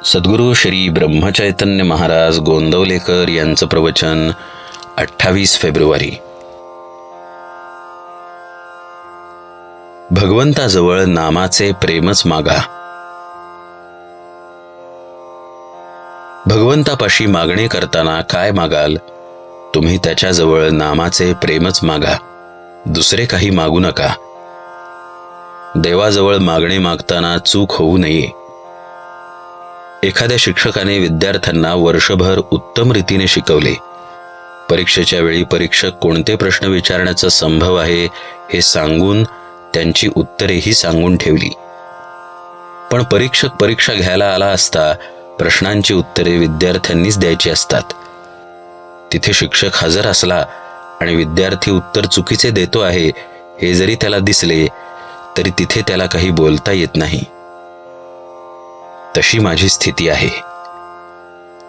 सद्गुरू श्री ब्रह्मचैतन्य महाराज गोंदवलेकर यांचं प्रवचन 28 फेब्रुवारी. भगवंताजवळ नामाचे प्रेमच मागा. भगवंतापाशी मागणे करताना काय मागाल? तुम्ही त्याच्याजवळ नामाचे प्रेमच मागा, दुसरे काही मागू नका. देवाजवळ मागणे मागताना चूक होऊ नये. एखाद्या शिक्षकाने विद्यार्थ्यांना वर्षभर उत्तम रीतीने शिकवले. परीक्षेच्या वेळी परीक्षक कोणते प्रश्न विचारण्याचा संभव आहे हे सांगून त्यांची उत्तरेही सांगून ठेवली. पण परीक्षक परीक्षा घ्यायला आला असता प्रश्नांची उत्तरे विद्यार्थ्यांनीच द्यायची असतात. तिथे शिक्षक हजर असला आणि विद्यार्थी उत्तर चुकीचे देतो आहे हे जरी त्याला दिसले तरी तिथे त्याला काही बोलता येत नाही. तशी माझी स्थिती आहे.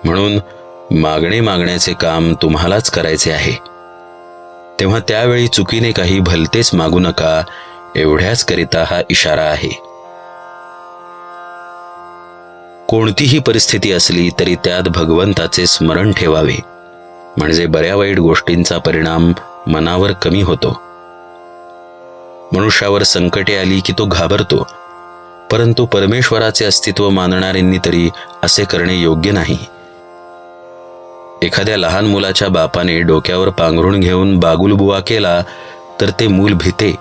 म्हणून मागणे मागण्याचे काम तुम्हालाच करायचे आहे. तेव्हा त्यावेळी चुकीने काही भलतेच मागू नका, एवढ्याच करिता हा इशारा आहे. कोणतीही परिस्थिती असली तरी त्यात भगवंताचे स्मरण ठेवावे, म्हणजे बऱ्या वाईट गोष्टींचा परिणाम मनावर कमी होतो. मनुष्यावर संकटे आली की तो घाबरतो, परंतु परमेश्वराचे अस्तित्व मानणाऱ्यांनी तरी असे करणे योग्य नाही. एखाद्या लहान मुलाच्या बापाने डोक्यावर पांघरुण घेऊन बागुलबुवा केला तर ते मूल भिते,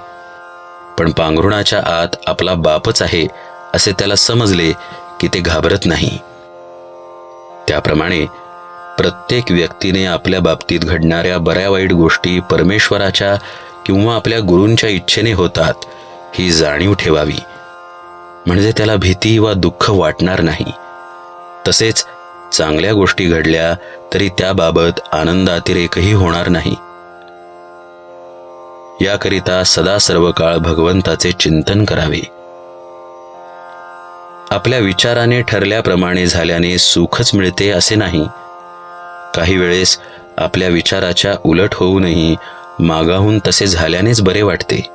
पण पांघरुणाच्या आत आपला बापच आहे असे त्याला समजले की ते घाबरत नाही. त्याप्रमाणे प्रत्येक व्यक्तीने आपल्या बाबतीत घडणाऱ्या बऱ्या वाईट गोष्टी परमेश्वराच्या किंवा आपल्या गुरूंच्या इच्छेने होतात ही जाणीव ठेवावी, म्हणजे त्याला भीती वा दुःख वाटणार नाही. तसेच चांगल्या गोष्टी घडल्या तरी त्याबाबत आनंदातिरेकही होणार नाही. याकरिता सदा सर्व काळ भगवंताचे चिंतन करावे. आपल्या विचाराने ठरल्याप्रमाणे झाल्याने सुखच मिळते असे नाही. काही वेळेस आपल्या विचाराच्या उलट होऊनही मागाहून तसे झाल्यानेच बरे वाटते.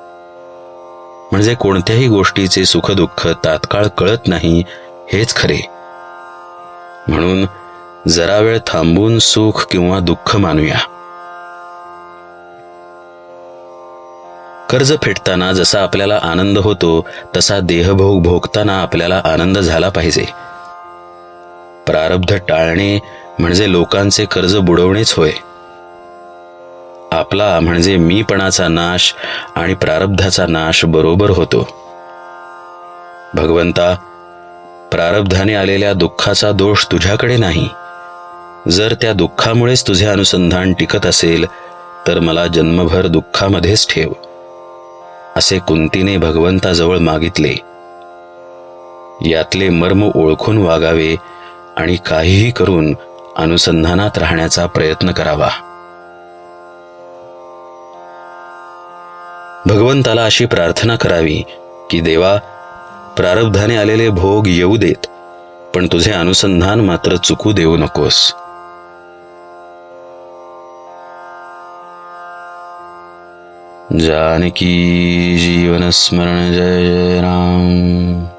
म्हणजे कोणत्याही गोष्टीचे सुखदुःख तात्काळ कळत नाही हेच खरे. म्हणून जरा वेळ थांबून सुख किंवा दुःख मानूया. कर्ज फेडताना जसा आपल्याला आनंद होतो तसा देहभोग भोगताना आपल्याला आनंद झाला पाहिजे. प्रारब्ध टाळणे म्हणजे लोकांचे कर्ज बुडवणेच होय. आपला म्हणजे मीपणाचा नाश आणि प्रारब्धाचा नाश बरोबर होतो. भगवंता, प्रारब्धाने आलेल्या दुःखाचा दोष तुझ्याकडे नाही. जर त्या दुःखामुळेच तुझे अनुसंधान टिकत असेल तर मला जन्मभर दुःखामध्येच ठेव, असे कुंतीने भगवंताजवळ मागितले. यातले मर्म ओळखून वागावे आणि काहीही करून अनुसंधानात राहण्याचा प्रयत्न करावा. भगवंताला अशी प्रार्थना करावी की देवा, प्रारब्धाने आलेले भोग येऊ देत, पण तुझे अनुसंधान मात्र चुकू देऊ नकोस. जानकी जीवन स्मरण जय जय राम.